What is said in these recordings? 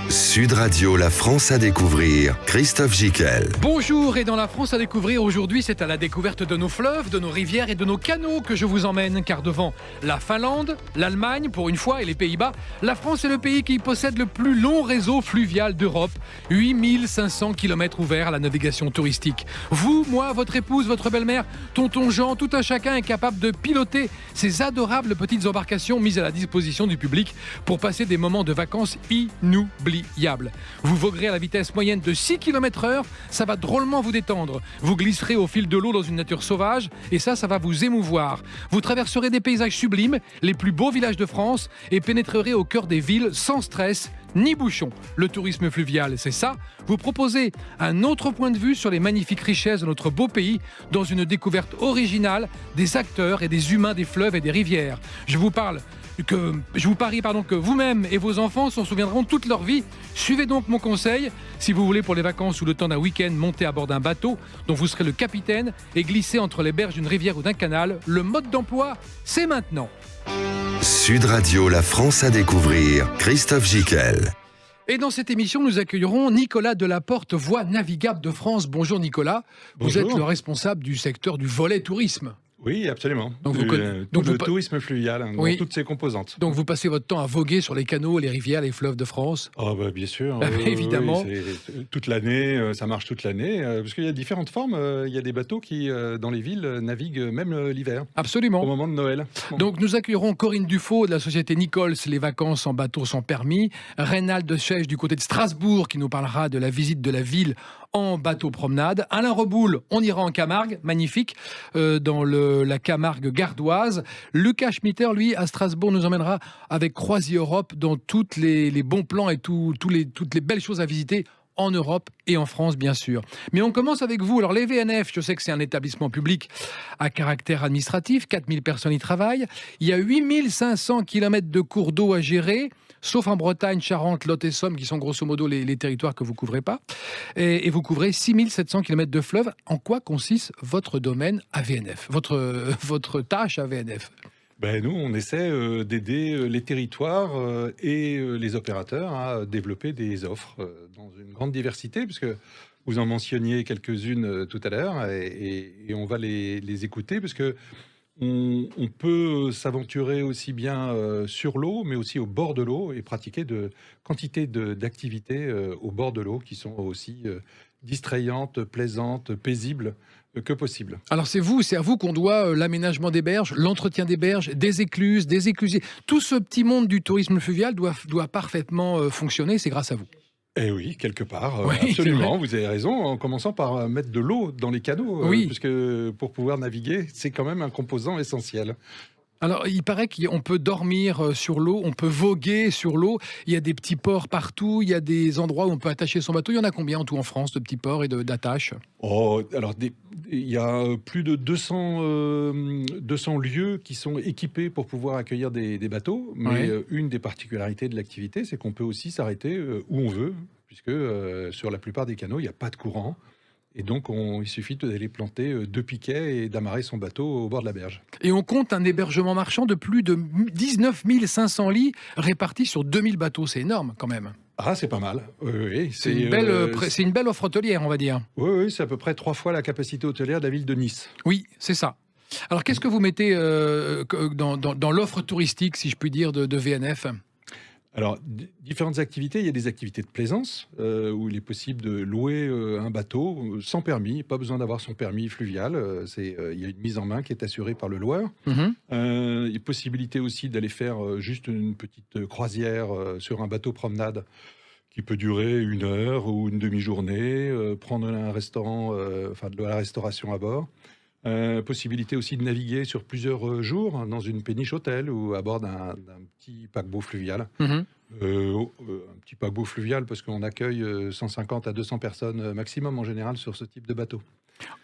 Sud Radio, la France à découvrir, Christophe Gicquel. Bonjour, et dans la France à découvrir aujourd'hui, c'est à la découverte de nos fleuves, de nos rivières et de nos canaux que je vous emmène, car devant la Finlande, l'Allemagne pour une fois et les Pays-Bas, la France est le pays qui possède le plus long réseau fluvial d'Europe, 8500 km ouverts à la navigation touristique. Vous, moi, votre épouse, votre belle-mère, tonton Jean, tout un chacun est capable de piloter ces adorables petites embarcations mises à la disposition du public pour passer des moments de vacances inoubliables. Vous voguerez à la vitesse moyenne de 6 km/h, ça va drôlement vous détendre. Vous glisserez au fil de l'eau dans une nature sauvage et ça va vous émouvoir. Vous traverserez des paysages sublimes, les plus beaux villages de France et pénétrerez au cœur des villes sans stress ni bouchon. Le tourisme fluvial, c'est ça. Vous proposez un autre point de vue sur les magnifiques richesses de notre beau pays dans une découverte originale des acteurs et des humains des fleuves et des rivières. Je vous parie que vous-même et vos enfants s'en souviendront toute leur vie. Suivez donc mon conseil. Si vous voulez pour les vacances ou le temps d'un week-end monter à bord d'un bateau dont vous serez le capitaine et glisser entre les berges d'une rivière ou d'un canal, le mode d'emploi, c'est maintenant. Sud Radio, la France à découvrir, Christophe Gicquel. Et dans cette émission, nous accueillerons Nicolas Delaporte, Voies navigables de France. Bonjour Nicolas. Bonjour. Vous êtes le responsable du secteur du volet tourisme. Oui, absolument. Donc le tourisme fluvial, dans toutes ses composantes. Donc vous passez votre temps à voguer sur les canaux, les rivières, les fleuves de France. Oh bah bien sûr, évidemment. Oui, toute l'année, ça marche toute l'année, parce qu'il y a différentes formes. Il y a des bateaux qui, dans les villes, naviguent même l'hiver. Absolument. Au moment de Noël. Donc nous accueillerons Corinne Dufaux de la société Nichols, les vacances en bateau sans permis. Reynald de Chège du côté de Strasbourg qui nous parlera de la visite de la ville en bateau promenade. Alain Reboul, on ira en Camargue, magnifique, dans la Camargue gardoise. Lucas Schmitter, lui, à Strasbourg, nous emmènera avec Croisière Europe dans toutes les bons plans et toutes les belles choses à visiter en Europe et en France, bien sûr. Mais on commence avec vous. Alors, les VNF, je sais que c'est un établissement public à caractère administratif, 4000 personnes y travaillent. Il y a 8500 km de cours d'eau à gérer, sauf en Bretagne, Charente, Lot et Somme, qui sont grosso modo les territoires que vous ne couvrez pas. Et vous couvrez 6700 km de fleuves. En quoi consiste votre domaine à VNF, votre tâche à VNF ? Nous, on essaie d'aider les territoires et les opérateurs à développer des offres dans une grande diversité, puisque vous en mentionniez quelques-unes tout à l'heure, et on va les écouter, parce que on peut s'aventurer aussi bien sur l'eau, mais aussi au bord de l'eau, et pratiquer de quantité d'activités au bord de l'eau qui sont aussi distrayantes, plaisantes, paisibles que possible. Alors c'est à vous qu'on doit l'aménagement des berges, l'entretien des berges, des écluses, des éclusiers. Tout ce petit monde du tourisme fluvial doit parfaitement fonctionner, c'est grâce à vous. Eh oui, quelque part, Oui, absolument, vous avez raison, en commençant par mettre de l'eau dans les canaux, oui. puisque pour pouvoir naviguer, c'est quand même un composant essentiel. Alors, il paraît qu'on peut dormir sur l'eau, on peut voguer sur l'eau. Il y a des petits ports partout, il y a des endroits où on peut attacher son bateau. Il y en a combien en tout en France de petits ports et d'attaches ? Alors, il y a plus de 200 lieux qui sont équipés pour pouvoir accueillir des bateaux. Mais une des particularités de l'activité, c'est qu'on peut aussi s'arrêter où on veut, puisque sur la plupart des canaux, il n'y a pas de courant. Et donc, il suffit d'aller planter 2 piquets et d'amarrer son bateau au bord de la berge. Et on compte un hébergement marchand de plus de 19 500 lits répartis sur 2000 bateaux. C'est énorme quand même. Ah, c'est pas mal. Oui, c'est une belle offre hôtelière, on va dire. Oui, c'est à peu près 3 fois la capacité hôtelière de la ville de Nice. Oui, c'est ça. Alors, qu'est-ce que vous mettez dans l'offre touristique, si je puis dire, de VNF ? Alors, différentes activités. Il y a des activités de plaisance où il est possible de louer un bateau sans permis. Pas besoin d'avoir son permis fluvial. Il y a une mise en main qui est assurée par le loueur. Il y a possibilité aussi d'aller faire juste une petite croisière sur un bateau promenade qui peut durer 1 heure ou une demi-journée, prendre un restaurant, de la restauration à bord. Possibilité aussi de naviguer sur plusieurs jours dans une péniche hôtel ou à bord d'un petit paquebot fluvial. Un petit paquebot fluvial parce qu'on accueille 150 à 200 personnes maximum en général sur ce type de bateau.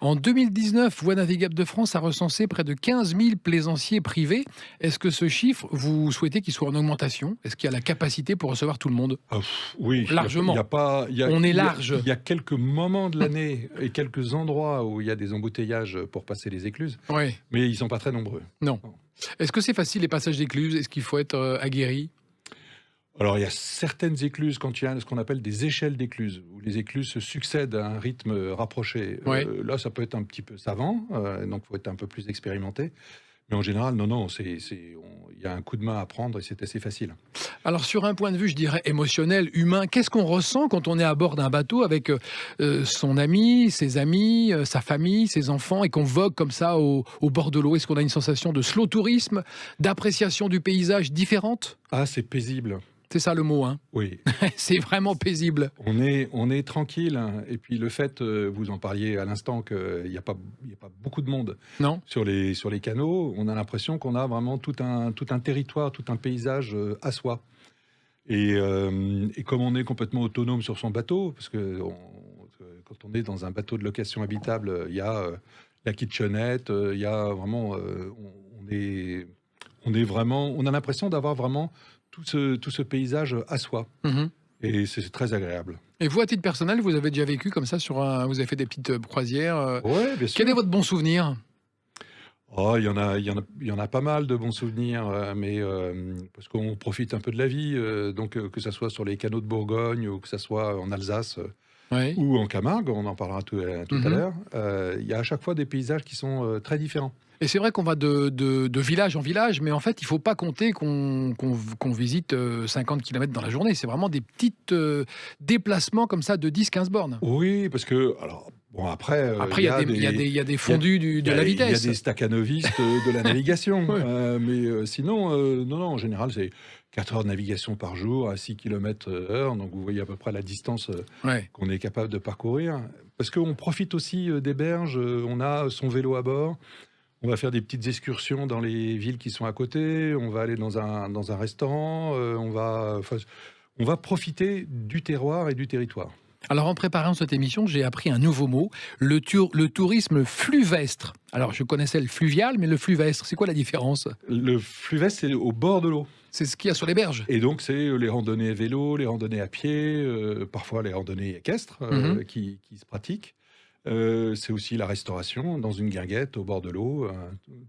En 2019, Voies navigables de France a recensé près de 15 000 plaisanciers privés. Est-ce que ce chiffre, vous souhaitez qu'il soit en augmentation ? Est-ce qu'il y a la capacité pour recevoir tout le monde ? Oui, largement. On est large. Il y a quelques moments de l'année et quelques endroits où il y a des embouteillages pour passer les écluses, mais ils ne sont pas très nombreux. Non. Est-ce que c'est facile les passages d'écluses ? Est-ce qu'il faut être aguerri ? Alors, il y a certaines écluses, quand il y a ce qu'on appelle des échelles d'écluses, où les écluses se succèdent à un rythme rapproché. Ouais. Là, ça peut être un petit peu savant, donc il faut être un peu plus expérimenté. Mais en général, non, il y a un coup de main à prendre et c'est assez facile. Alors sur un point de vue, je dirais émotionnel, humain, qu'est-ce qu'on ressent quand on est à bord d'un bateau avec son ami, ses amis, sa famille, ses enfants et qu'on vogue comme ça au bord de l'eau? Est-ce qu'on a une sensation de slow tourisme, d'appréciation du paysage différente? Ah, c'est paisible. C'est ça le mot, hein. Oui, C'est vraiment paisible. on est tranquille, hein. Et puis le fait, vous en parliez à l'instant, qu'il n'y a pas beaucoup de monde Non? sur les canaux, on a l'impression qu'on a vraiment tout un territoire, tout un paysage à soi. Et comme on est complètement autonome sur son bateau, parce que quand on est dans un bateau de location habitable, il y a la kitchenette, il y a vraiment, on a l'impression d'avoir vraiment tout ce paysage à soi. Mhm. Et c'est très agréable. Et vous, à titre personnel, vous avez déjà vécu comme ça vous avez fait des petites croisières Ouais, bien sûr. Quel est votre bon souvenir? Oh, il y en a pas mal de bons souvenirs, mais parce qu'on profite un peu de la vie, donc que ça soit sur les canaux de Bourgogne ou que ça soit en Alsace Oui. ou en Camargue, on en parlera tout à Mhm. l'heure. Il y a à chaque fois des paysages qui sont très différents. Et c'est vrai qu'on va de village en village, mais en fait, il ne faut pas compter qu'on visite 50 km dans la journée. C'est vraiment des petits déplacements comme ça de 10-15 bornes. Oui, parce que alors bon après, Après, il y a des fondus de la Il y a vitesse. des staccanovistes de la navigation. Ouais. Mais sinon, non, en général, c'est 4 heures de navigation par jour à 6 km/h. Donc, vous voyez à peu près la distance Ouais. qu'on est capable de parcourir. Parce qu'on profite aussi des berges. On a son vélo à bord. On va faire des petites excursions dans les villes qui sont à côté. On va aller dans un restaurant. On va profiter du terroir et du territoire. Alors, en préparant cette émission, j'ai appris un nouveau mot, le tourisme fluvestre. Alors, je connaissais le fluvial, mais le fluvestre, c'est quoi la différence? Le fluvestre, c'est au bord de l'eau. C'est ce qu'il y a sur les berges. Et donc, c'est les randonnées à vélo, les randonnées à pied, parfois les randonnées équestres Mhm. qui se pratiquent. C'est aussi la restauration dans une guinguette au bord de l'eau.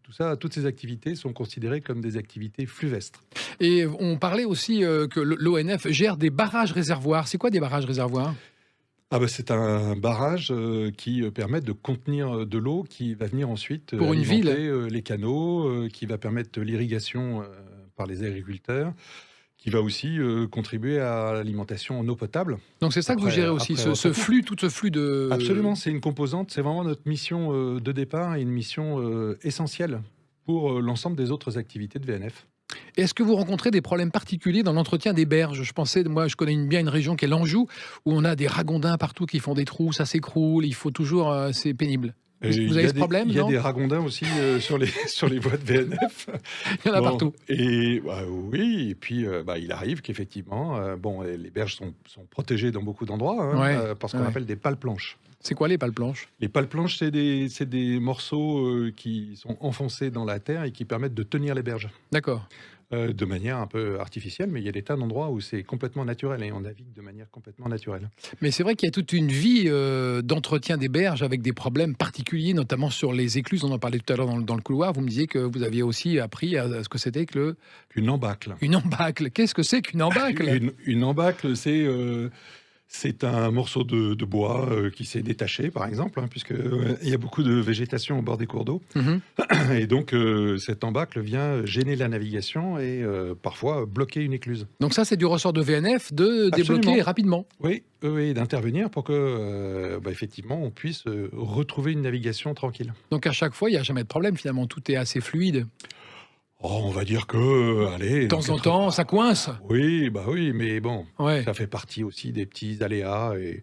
Tout ça, toutes ces activités sont considérées comme des activités fluvestres. Et on parlait aussi que l'ONF gère des barrages réservoirs. C'est quoi des barrages réservoirs? Ah bah, c'est un barrage qui permet de contenir de l'eau qui va venir ensuite Pour une alimenter ville. les canaux, qui va permettre l'irrigation par les agriculteurs, qui va aussi contribuer à l'alimentation en eau potable. Donc c'est ça que vous gérez aussi, après ce retraitement. flux, tout ce flux de... Absolument, c'est une composante, c'est vraiment notre mission de départ et une mission essentielle pour l'ensemble des autres activités de VNF. Est-ce que vous rencontrez des problèmes particuliers dans l'entretien des berges? Moi, je connais bien une région qui est l'Anjou, où on a des ragondins partout qui font des trous, ça s'écroule, il faut toujours... c'est pénible. Et Vous il y avez a ce des- problème, Il y a non? des ragondins aussi sur les voies de VNF. Il y en a Bon, partout. Et oui, et puis il arrive qu'effectivement, les berges sont protégées dans beaucoup d'endroits, hein, Ouais, parce qu'on ouais. appelle des pales-planches. C'est quoi les pales-planches? Les pales-planches, c'est des morceaux qui sont enfoncés dans la terre et qui permettent de tenir les berges. D'accord. De manière un peu artificielle, mais il y a des tas d'endroits où c'est complètement naturel et on navigue de manière complètement naturelle. Mais c'est vrai qu'il y a toute une vie d'entretien des berges avec des problèmes particuliers, notamment sur les écluses. On en parlait tout à l'heure dans le couloir. Vous me disiez que vous aviez aussi appris à ce que c'était que Une embâcle. une embâcle. Qu'est-ce que c'est qu'une embâcle? Une embâcle, c'est un morceau de bois qui s'est détaché, par exemple, hein, puisque il y a beaucoup de végétation au bord des cours d'eau. Mhm. Et donc, cette embâcle vient gêner la navigation et parfois bloquer une écluse. Donc ça, c'est du ressort de VNF de Absolument. débloquer rapidement. Oui, d'intervenir pour que, effectivement, on puisse retrouver une navigation tranquille. Donc à chaque fois, il n'y a jamais de problème finalement. Tout est assez fluide. Oh, on va dire que, allez... De temps en temps, ça coince. Oui, mais bon, Ouais. ça fait partie aussi des petits aléas et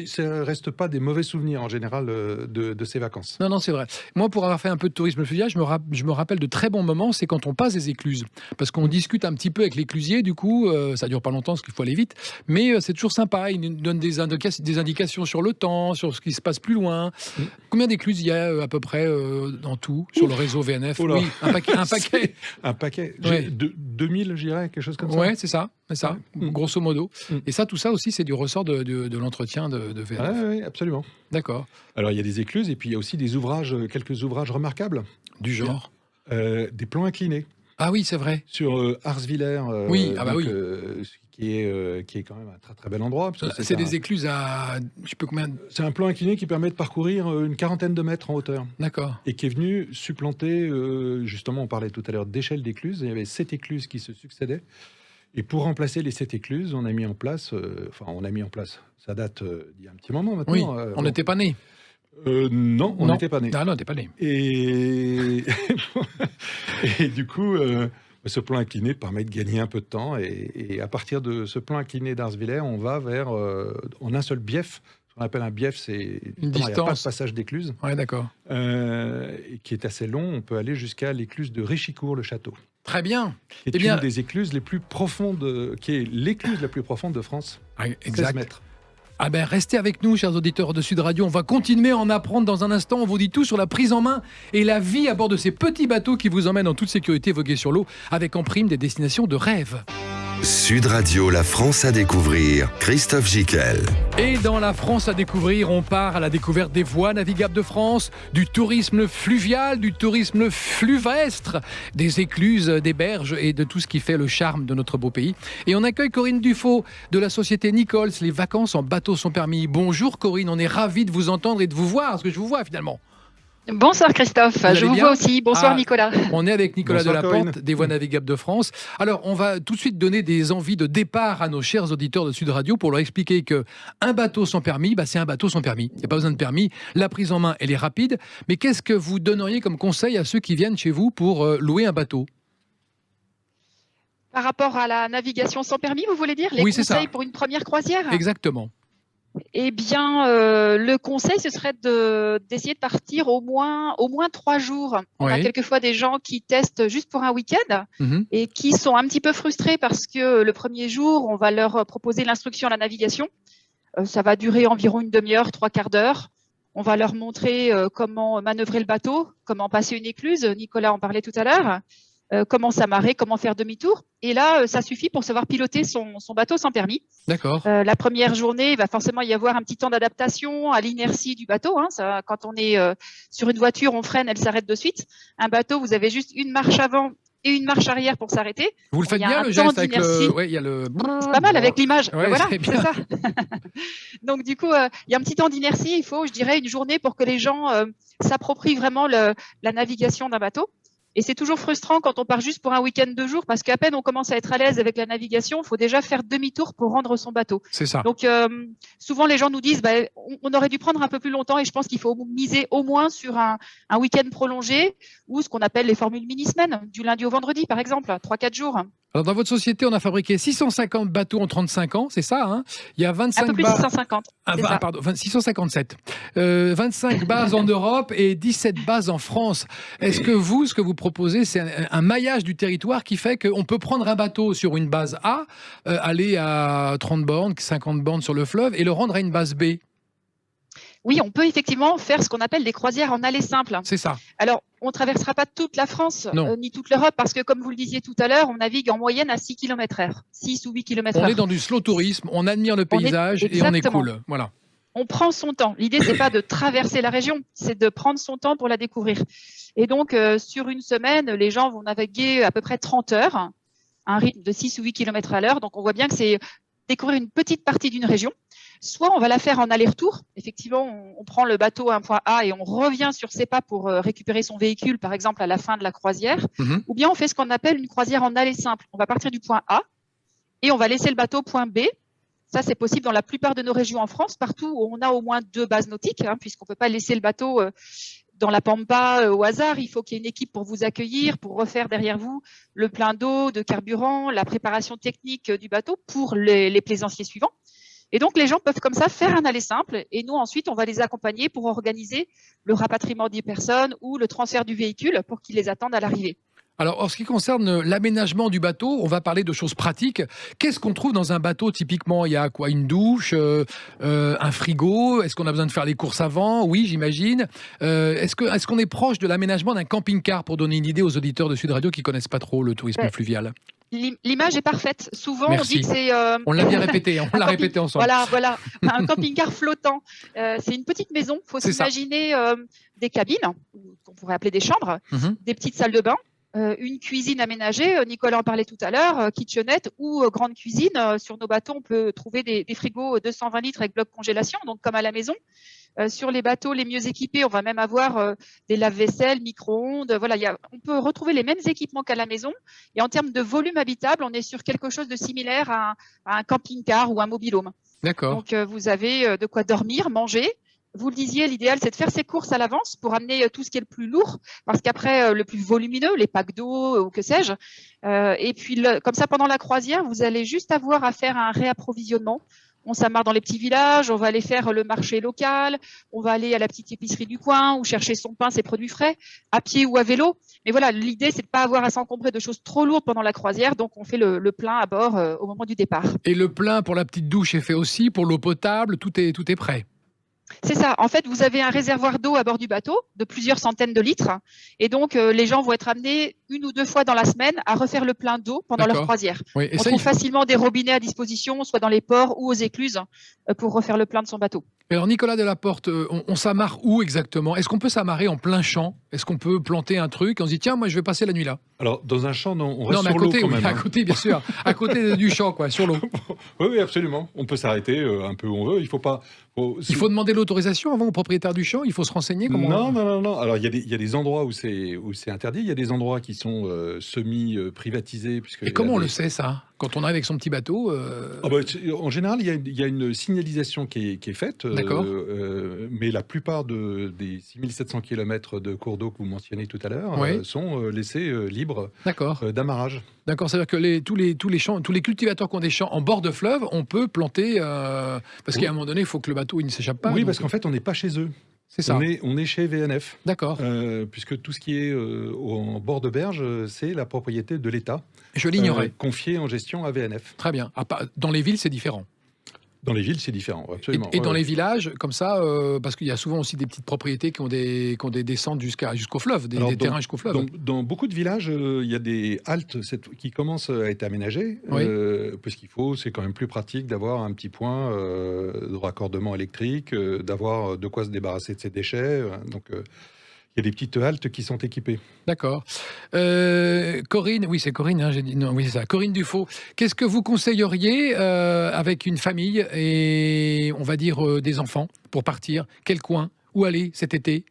ça reste pas des mauvais souvenirs en général de ces vacances. Non, c'est vrai. Moi, pour avoir fait un peu de tourisme fluvial, je me rappelle de très bons moments, c'est quand on passe des écluses. Parce qu'on discute un petit peu avec l'éclusier, du coup, ça dure pas longtemps parce qu'il faut aller vite, mais c'est toujours sympa. Il nous donne des indications sur le temps, sur ce qui se passe plus loin. Combien d'écluses il y a à peu près en tout sur le réseau VNF? Oh là. Oui, un paquet. Un paquet, Ouais. 2000, je dirais, quelque chose comme ça. Ouais, c'est ça, grosso modo. Mm. Et ça, tout ça aussi, c'est du ressort de l'entretien de VNF. Oui, absolument. D'accord. Alors, il y a des écluses et puis il y a aussi des ouvrages, quelques ouvrages remarquables. Du genre. Des plans inclinés. Ah oui, c'est vrai. Sur Arsvillers, Oui, ah bah donc, oui. qui est quand même un très très bel endroit. Parce que C'est des écluses à... Je sais pas combien... c'est un plan incliné qui permet de parcourir une quarantaine de mètres en hauteur. D'accord. Et qui est venu supplanter, justement, on parlait tout à l'heure d'échelle d'écluses. Il y avait 7 écluses qui se succédaient. Et pour remplacer les 7 écluses, on a mis en place, ça date d'il y a un petit moment maintenant. Oui, on n'était pas nés. Non, on n'était pas nés. Ah non, on n'était pas nés. Et, et du coup, ce plan incliné permet de gagner un peu de temps. Et à partir de ce plan incliné d'Arsvillers, on va vers, en un seul bief. Ce qu'on appelle un bief, c'est une distance. Il n'y a pas de distance. passage d'écluse. Ouais, d'accord. Qui est assez long. On peut aller jusqu'à l'écluse de Réchicourt-le-Château. Très bien. Qui est une des écluses les plus profondes, qui est l'écluse la plus profonde de France. Ah, 16 exact. mètres. Ah ben, restez avec nous, chers auditeurs de Sud Radio. On va continuer à en apprendre dans un instant. On vous dit tout sur la prise en main et la vie à bord de ces petits bateaux qui vous emmènent en toute sécurité voguer sur l'eau, avec en prime des destinations de rêve. Sud Radio, la France à découvrir. Christophe Gicquel. Et dans la France à découvrir, on part à la découverte des voies navigables de France, du tourisme fluvial, du tourisme fluvestre, des écluses, des berges et de tout ce qui fait le charme de notre beau pays. Et on accueille Corinne Dufaux de la société Nichols. Les vacances en bateau sont permis. Bonjour Corinne, on est ravis de vous entendre et de vous voir, parce que je vous vois finalement. Bonsoir Christophe, je vous vois aussi. Bonsoir Nicolas. On est avec Nicolas Bonsoir, Delaporte Corinne. des Voies navigables de France. Alors, on va tout de suite donner des envies de départ à nos chers auditeurs de Sud Radio pour leur expliquer que un bateau sans permis, c'est un bateau sans permis. Il n'y a pas besoin de permis. La prise en main, elle est rapide. Mais qu'est-ce que vous donneriez comme conseil à ceux qui viennent chez vous pour louer un bateau ? Par rapport à la navigation sans permis, vous voulez dire les Oui, c'est conseils ça. pour une première croisière? Exactement. Eh bien, le conseil, ce serait d'essayer de partir au moins 3 jours. On a Oui. quelquefois des gens qui testent juste pour un week-end Mhm. et qui sont un petit peu frustrés parce que le premier jour, on va leur proposer l'instruction à la navigation. Ça va durer environ une demi-heure, 3/4 d'heure. On va leur montrer comment manœuvrer le bateau, comment passer une écluse. Nicolas en parlait tout à l'heure. Comment s'amarrer, comment faire demi-tour. Et là, ça suffit pour savoir piloter son bateau sans permis. D'accord. La première journée, il va forcément y avoir un petit temps d'adaptation à l'inertie du bateau. Ça, quand on est sur une voiture, on freine, elle s'arrête de suite. Un bateau, vous avez juste une marche avant et une marche arrière pour s'arrêter. Vous le faites il y a bien un le temps geste avec d'inertie. le... Ouais, il y a le... C'est pas mal avec l'image. Ouais, Voilà, c'est bien. c'est ça. Donc du coup, il y a un petit temps d'inertie. Il faut, je dirais, une journée pour que les gens s'approprient vraiment la navigation d'un bateau. Et c'est toujours frustrant quand on part juste pour un week-end de jours parce qu'à peine on commence à être à l'aise avec la navigation, il faut déjà faire demi-tour pour rendre son bateau. C'est ça. Donc souvent les gens nous disent on aurait dû prendre un peu plus longtemps et je pense qu'il faut miser au moins sur un week-end prolongé ou ce qu'on appelle les formules mini-semaines, du lundi au vendredi par exemple, 3-4 jours. Alors, dans votre société, on a fabriqué 650 bateaux en 35 ans, c'est ça, hein ? Il y a 25 Un peu plus de 650. c'est ça. pardon, 657. 25 bases en Europe et 17 bases en France. Est-ce que ce que vous proposez, c'est un maillage du territoire qui fait qu'on peut prendre un bateau sur une base A, aller à 30 bornes, 50 bornes sur le fleuve et le rendre à une base B ? Oui, on peut effectivement faire ce qu'on appelle des croisières en aller simple. C'est ça. Alors, on ne traversera pas toute la France, ni toute l'Europe, parce que comme vous le disiez tout à l'heure, on navigue en moyenne à 6 km/h, 6 ou 8 km/h. On est dans du slow tourisme, on admire le paysage et on est cool. Voilà. On prend son temps. L'idée, c'est pas de traverser la région, c'est de prendre son temps pour la découvrir. Et donc, sur une semaine, les gens vont naviguer à peu près 30 heures, à un rythme de 6 ou 8 km à l'heure. Donc, on voit bien que c'est découvrir une petite partie d'une région. Soit on va la faire en aller-retour. Effectivement, on prend le bateau à un point A et on revient sur ses pas pour récupérer son véhicule, par exemple, à la fin de la croisière. Mhm. Ou bien on fait ce qu'on appelle une croisière en aller simple. On va partir du point A et on va laisser le bateau au point B. Ça, c'est possible dans la plupart de nos régions en France, partout où on a au moins 2 bases nautiques, puisqu'on ne peut pas laisser le bateau dans la pampa au hasard. Il faut qu'il y ait une équipe pour vous accueillir, pour refaire derrière vous le plein d'eau, de carburant, la préparation technique du bateau pour les plaisanciers suivants. Et donc, les gens peuvent comme ça faire un aller simple et nous, ensuite, on va les accompagner pour organiser le rapatriement des personnes ou le transfert du véhicule pour qu'ils les attendent à l'arrivée. Alors, en ce qui concerne l'aménagement du bateau, on va parler de choses pratiques. Qu'est-ce qu'on trouve dans un bateau typiquement ? Il y a quoi ? Une douche, un frigo ? Est-ce qu'on a besoin de faire les courses avant ? Oui, j'imagine. Est-ce qu'on est proche de l'aménagement d'un camping-car pour donner une idée aux auditeurs de Sud Radio qui connaissent pas trop le tourisme fluvial ? L'image est parfaite. Souvent, Merci. on dit que c'est... On l'a bien répété, on l'a répété ensemble. Voilà. Un camping-car flottant. C'est une petite maison. Il faut s'imaginer des cabines, qu'on pourrait appeler des chambres, des petites salles de bain, une cuisine aménagée. Nicolas en parlait tout à l'heure, kitchenette ou grande cuisine. Sur nos bateaux, on peut trouver des frigos 220 litres avec bloc congélation, donc comme à la maison. Sur les bateaux les mieux équipés, on va même avoir des lave-vaisselle, micro-ondes. Voilà, on peut retrouver les mêmes équipements qu'à la maison. Et en termes de volume habitable, on est sur quelque chose de similaire à un camping-car ou un mobil-home. D'accord. Donc, vous avez de quoi dormir, manger. Vous le disiez, l'idéal, c'est de faire ses courses à l'avance pour amener tout ce qui est le plus lourd, parce qu'après, le plus volumineux, les packs d'eau ou que sais-je. Et puis, comme ça, pendant la croisière, vous allez juste avoir à faire un réapprovisionnement. On s'amarre dans les petits villages, on va aller faire le marché local, on va aller à la petite épicerie du coin ou chercher son pain, ses produits frais, à pied ou à vélo. Mais voilà, l'idée, c'est de pas avoir à s'encombrer de choses trop lourdes pendant la croisière. Donc, on fait le plein à bord au moment du départ. Et le plein pour la petite douche est fait aussi, pour l'eau potable, tout est prêt. C'est ça. En fait, vous avez un réservoir d'eau à bord du bateau de plusieurs centaines de litres. Et donc, les gens vont être amenés 1 ou 2 fois dans la semaine à refaire le plein d'eau pendant leur croisière. Oui, et on trouve facilement des robinets à disposition, soit dans les ports ou aux écluses, pour refaire le plein de son bateau. Alors, Nicolas Delaporte, on s'amarre où exactement? Est-ce qu'on peut s'amarrer en plein champ? Est-ce qu'on peut planter un truc? On se dit, tiens, moi, je vais passer la nuit là. Alors, dans un champ, non, on reste sur à l'eau côté, quand même. à côté, bien sûr. À côté du champ, quoi, sur l'eau. Oui, absolument. On peut s'arrêter un peu où on veut. Il faut pas. Il faut demander l'autorisation avant au propriétaire du champ. Il faut se renseigner. Non. Alors, il y a des endroits où c'est interdit. Il y a des endroits qui sont semi-privatisés. Et comment on le sait, ça? Quand on arrive avec son petit bateau en général, il y a une signalisation qui est faite. D'accord. Mais la plupart des 6700 km de cours d'eau que vous mentionnez tout à l'heure sont laissés libres d'amarrage. D'accord, c'est-à-dire que tous les cultivateurs qui ont des champs en bord de fleuve, on peut planter, parce qu'à un moment donné, il faut que le bateau il ne s'échappe pas. Oui, parce qu'en fait, on n'est pas chez eux. C'est ça. On est chez VNF. D'accord. Puisque tout ce qui est en bord de berge, c'est la propriété de l'État. Je l'ignorais. Confiée en gestion à VNF. Très bien. Dans les villes, c'est différent. Dans les villes, c'est différent, absolument. Et dans les villages, comme ça, parce qu'il y a souvent aussi des petites propriétés qui ont des descentes jusqu'au fleuve, des terrains jusqu'au fleuve. Dans beaucoup de villages, il y a des haltes qui commencent à être aménagées, parce qu'il faut, c'est quand même plus pratique d'avoir un petit point de raccordement électrique, d'avoir de quoi se débarrasser de ses déchets. Donc, il y a des petites haltes qui sont équipées. D'accord. Corinne, oui c'est Corinne, j'ai dit non, oui c'est ça. Corinne Dufaux, qu'est-ce que vous conseilleriez avec une famille et on va dire des enfants pour partir? Quel coin? Où aller cet été?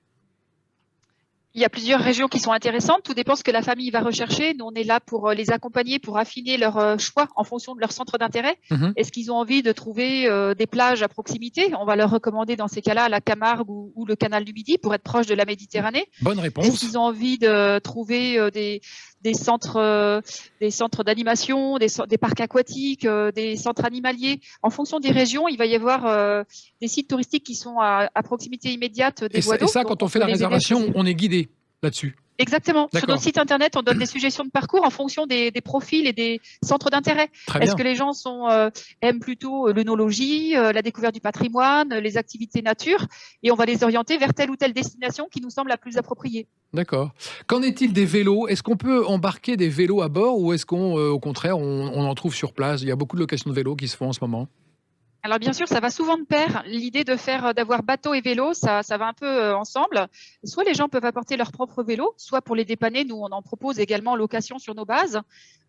Il y a plusieurs régions qui sont intéressantes. Tout dépend ce que la famille va rechercher. Nous, on est là pour les accompagner, pour affiner leur choix en fonction de leur centre d'intérêt. Est-ce qu'ils ont envie de trouver des plages à proximité? On va leur recommander dans ces cas-là la Camargue ou le canal du Midi pour être proche de la Méditerranée. Bonne réponse. Est-ce qu'ils ont envie de trouver des centres d'animation, des parcs aquatiques, des centres animaliers? En fonction des régions, il va y avoir des sites touristiques qui sont à proximité immédiate des voies d'eau. Et ça, quand on fait la réservation, on est guidé là-dessus. Exactement. Sur notre site internet, on donne des suggestions de parcours en fonction des profils et des centres d'intérêt. Est-ce que les gens aiment plutôt l'œnologie, la découverte du patrimoine, les activités nature, et on va les orienter vers telle ou telle destination qui nous semble la plus appropriée. D'accord. Qu'en est-il des vélos? Est-ce qu'on peut embarquer des vélos à bord ou est-ce au contraire, on en trouve sur place? Il y a beaucoup de locations de vélos qui se font en ce moment. Alors bien sûr, ça va souvent de pair. L'idée d'avoir bateau et vélo, ça va un peu ensemble. Soit les gens peuvent apporter leur propre vélo, soit pour les dépanner, nous on en propose également en location sur nos bases.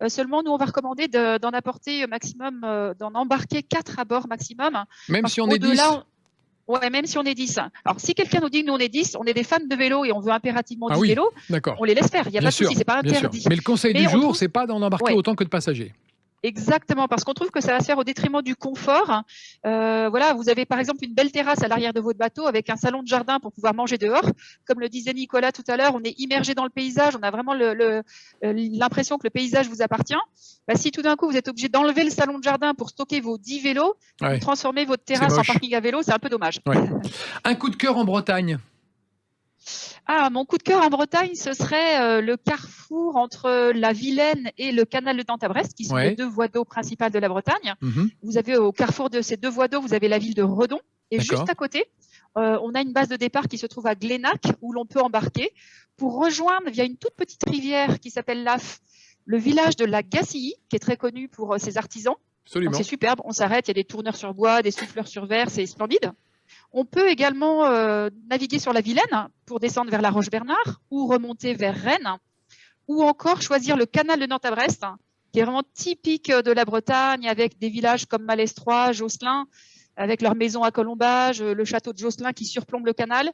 Seulement, nous on va recommander d'en apporter maximum, d'en embarquer 4 à bord maximum. Même si on est 10. Ouais, même si on est 10. Alors si quelqu'un nous dit que nous on est 10, on est des fans de vélo et on veut impérativement du vélo, on les laisse faire. Il n'y a pas de souci, c'est pas interdit. Mais le conseil du jour, c'est pas d'en embarquer autant que de passagers. Exactement, parce qu'on trouve que ça va se faire au détriment du confort. Voilà, vous avez par exemple une belle terrasse à l'arrière de votre bateau avec un salon de jardin pour pouvoir manger dehors. Comme le disait Nicolas tout à l'heure, on est immergé dans le paysage, on a vraiment l'impression que le paysage vous appartient. Bah, si tout d'un coup vous êtes obligé d'enlever le salon de jardin pour stocker vos 10 vélos, vous transformez votre terrasse en parking à vélo, c'est un peu dommage. Un coup de cœur en Bretagne? Mon coup de cœur en Bretagne, ce serait le carrefour entre la Vilaine et le canal de Dent-à-Brest, qui sont les 2 voies d'eau principales de la Bretagne. Vous avez au carrefour de ces 2 voies d'eau, vous avez la ville de Redon. Et juste à côté, on a une base de départ qui se trouve à Glénac, où l'on peut embarquer pour rejoindre via une toute petite rivière qui s'appelle l'Aff, le village de la Gacilly, qui est très connu pour ses artisans. C'est superbe, on s'arrête, il y a des tourneurs sur bois, des souffleurs sur verre, c'est splendide. On peut également naviguer sur la Vilaine pour descendre vers la Roche-Bernard ou remonter vers Rennes. ou encore choisir le canal de Nantes à Brest, qui est vraiment typique de la Bretagne, avec des villages comme Malestroit, Josselin, avec leur maison à colombage, le château de Josselin qui surplombe le canal.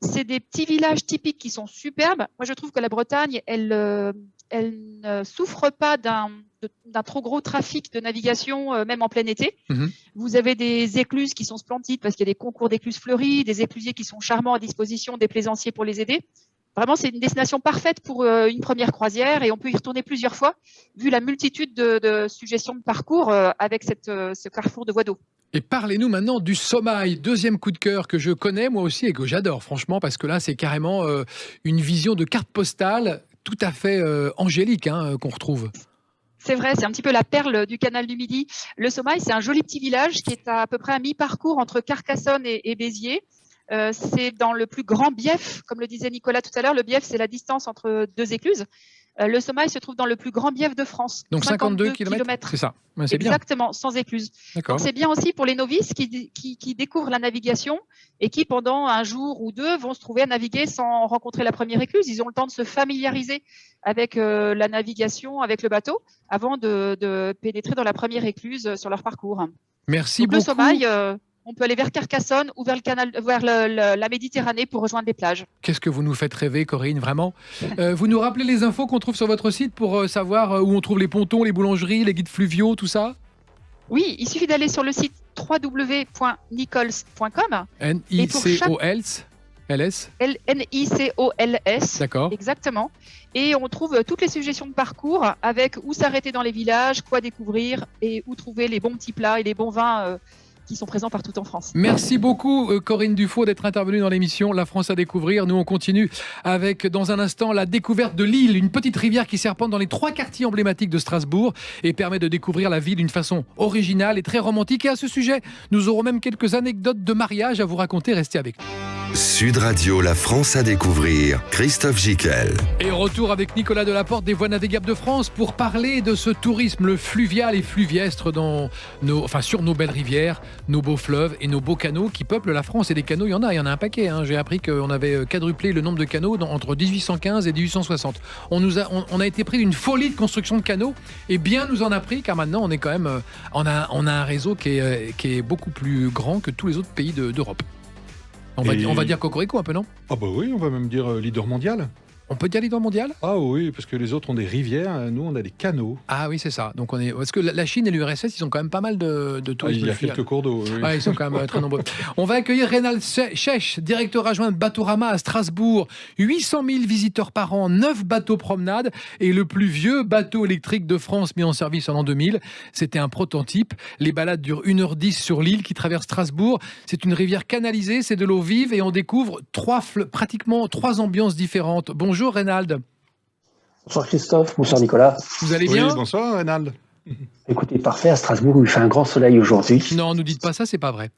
C'est des petits villages typiques qui sont superbes. Moi, je trouve que la Bretagne, elle ne souffre pas d'un trop gros trafic de navigation, même en plein été. Vous avez des écluses qui sont splendides parce qu'il y a des concours d'écluses fleuries, des éclusiers qui sont charmants à disposition des plaisanciers pour les aider. Vraiment, c'est une destination parfaite pour une première croisière et on peut y retourner plusieurs fois, vu la multitude de suggestions de parcours avec ce carrefour de voies d'eau. Et parlez-nous maintenant du Sommail, deuxième coup de cœur que je connais moi aussi et que j'adore franchement, parce que là c'est carrément une vision de carte postale tout à fait angélique qu'on retrouve. C'est vrai, c'est un petit peu la perle du canal du Midi. Le Sommail, c'est un joli petit village qui est à peu près à mi-parcours entre Carcassonne et Béziers. C'est dans le plus grand bief, comme le disait Nicolas tout à l'heure. Le bief, c'est la distance entre deux écluses. Le Sommail se trouve dans le plus grand bief de France. Donc 52 km. C'est ça. C'est exactement, bien. sans écluse. Donc c'est bien aussi pour les novices qui découvrent la navigation et qui, pendant un jour ou deux, vont se trouver à naviguer sans rencontrer la première écluse. Ils ont le temps de se familiariser avec la navigation, avec le bateau, avant de pénétrer dans la première écluse sur leur parcours. Merci Donc, beaucoup. Le Sommail, on peut aller vers Carcassonne ou vers la Méditerranée pour rejoindre les plages. Qu'est-ce que vous nous faites rêver, Corinne, vraiment. Vous nous rappelez les infos qu'on trouve sur votre site pour savoir où on trouve les pontons, les boulangeries, les guides fluviaux, tout ça? Oui, il suffit d'aller sur le site www.nicols.com. N-I-C-O-L-S L-S N-I-C-O-L-S. D'accord. Exactement. Et on trouve toutes les suggestions de parcours avec où s'arrêter dans les villages, quoi découvrir et où trouver les bons petits plats et les bons vins qui sont présents partout en France. Merci beaucoup Corinne Dufaux d'être intervenue dans l'émission La France à découvrir. Nous on continue avec dans un instant la découverte de l'Isle, une petite rivière qui serpente dans les 3 quartiers emblématiques de Strasbourg et permet de découvrir la ville d'une façon originale et très romantique. Et à ce sujet, nous aurons même quelques anecdotes de mariage à vous raconter. Restez avec nous. Sud Radio, La France à découvrir, Christophe Gicquel. Et retour avec Nicolas Delaporte des Voies navigables de France pour parler de ce tourisme fluvial et fluviestre sur nos belles rivières, nos beaux fleuves et nos beaux canaux qui peuplent la France. Et des canaux, il y en a un paquet. J'ai appris qu'on avait quadruplé le nombre de canaux entre 1815 et 1860. On a été pris d'une folie de construction de canaux et bien nous en a pris car maintenant on est quand même, on a un réseau qui est beaucoup plus grand que tous les autres pays d'Europe. On va dire cocorico un peu, non? Ah bah oui, on va même dire leader mondial. On peut dire leader mondial? Ah oui, parce que les autres ont des rivières, nous on a des canaux. Ah oui, c'est ça. Donc parce que la Chine et l'URSS, ils ont quand même pas mal de tourisme. Il y a quelques cours d'eau. Oui. Ouais, ils sont quand même très nombreux. On va accueillir Reynald Schech, directeur adjoint de Bateaurama à Strasbourg. 800 000 visiteurs par an, 9 bateaux promenades et le plus vieux bateau électrique de France mis en service en l'an 2000. C'était un prototype. Les balades durent 1h10 sur l'île qui traverse Strasbourg. C'est une rivière canalisée, c'est de l'eau vive et on découvre pratiquement 3 ambiances différentes. Bonjour Reynald. Bonsoir Christophe, bonsoir Nicolas. Vous allez bien? Oui, bonsoir Reynald. Écoutez, parfait, à Strasbourg, il fait un grand soleil aujourd'hui. Non, ne dites pas ça, c'est pas vrai.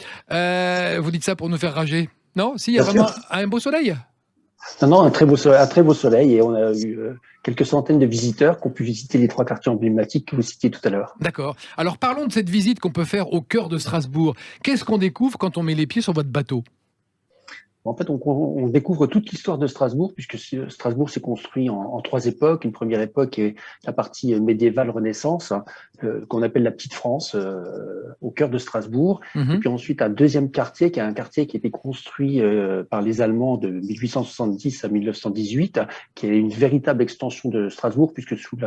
Vous dites ça pour nous faire rager. Non? Si, il y a Bien vraiment sûr. un beau soleil? Non, un très beau soleil et on a eu quelques centaines de visiteurs qui ont pu visiter les 3 quartiers emblématiques que vous citiez tout à l'heure. D'accord. Alors parlons de cette visite qu'on peut faire au cœur de Strasbourg. Qu'est-ce qu'on découvre quand on met les pieds sur votre bateau? En fait, on découvre toute l'histoire de Strasbourg, puisque Strasbourg s'est construit en 3 époques. Une première époque est la partie médiévale Renaissance, qu'on appelle la Petite France, au cœur de Strasbourg. Et puis ensuite, un deuxième quartier, qui est un quartier qui a été construit par les Allemands de 1870 à 1918, qui est une véritable extension de Strasbourg, puisque sous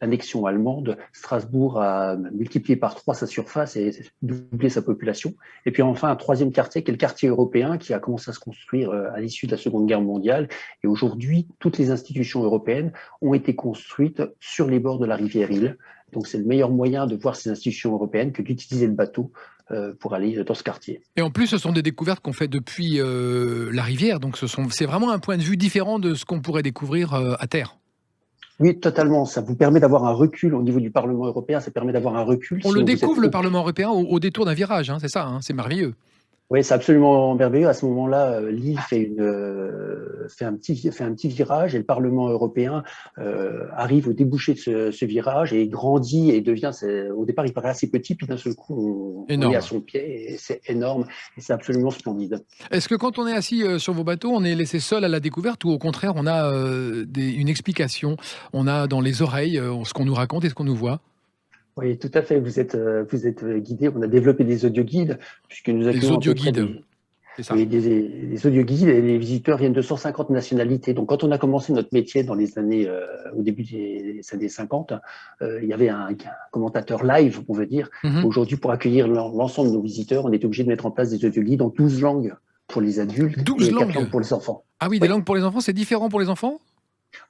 l'annexion allemande, Strasbourg a multiplié par 3 sa surface et doublé sa population. Et puis enfin, un 3e quartier qui est le quartier européen qui a commencé à se construire à l'issue de la Seconde Guerre mondiale. Et aujourd'hui, toutes les institutions européennes ont été construites sur les bords de la rivière Isle. Donc c'est le meilleur moyen de voir ces institutions européennes que d'utiliser le bateau pour aller dans ce quartier. Et en plus, ce sont des découvertes qu'on fait depuis la rivière. Donc c'est vraiment un point de vue différent de ce qu'on pourrait découvrir à terre. Oui, totalement. Ça vous permet d'avoir un recul au niveau du Parlement européen. Ça permet d'avoir un recul. On le découvre, le Parlement européen, au détour d'un virage. C'est ça, c'est merveilleux. Oui, c'est absolument merveilleux. À ce moment-là, l'île fait un petit virage et le Parlement européen arrive au débouché de ce virage et grandit et devient. Au départ, il paraît assez petit, puis d'un seul coup, on est à Énorme. son pied et c'est énorme et c'est absolument splendide. Est-ce que quand on est assis sur vos bateaux, on est laissé seul à la découverte ou au contraire, on a une explication, on a dans les oreilles ce qu'on nous raconte et ce qu'on nous voit? Oui, tout à fait. Vous êtes guidé. On a développé des audioguides puisque nous Les accueillons à peu près audioguides, c'est ça. oui, des audioguides et les visiteurs viennent de 150 nationalités. Donc, quand on a commencé notre métier dans les années, au début des années 50, il y avait un commentateur live, on veut dire. Mhm. Aujourd'hui, pour accueillir l'ensemble de nos visiteurs, on est obligé de mettre en place des audioguides en 12 langues pour les adultes 12 et 4 langues. langues pour les enfants. Ah oui, des langues pour les enfants, c'est différent pour les enfants?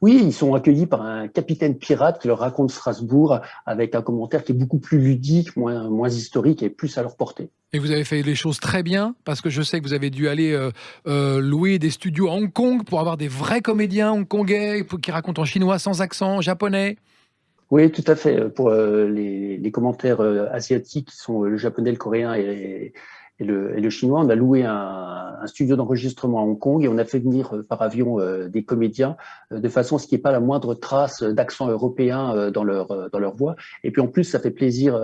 Oui, ils sont accueillis par un capitaine pirate qui leur raconte Strasbourg avec un commentaire qui est beaucoup plus ludique, moins historique et plus à leur portée. Et vous avez fait les choses très bien, parce que je sais que vous avez dû aller louer des studios à Hong Kong pour avoir des vrais comédiens hongkongais qui racontent en chinois sans accent, en japonais. Oui, tout à fait. Pour les commentaires asiatiques qui sont le japonais, le coréen et le chinois, on a loué un studio d'enregistrement à Hong Kong et on a fait venir par avion des comédiens de façon à ce qu'il n'y ait pas la moindre trace d'accent européen dans leur voix. Et puis en plus, ça fait plaisir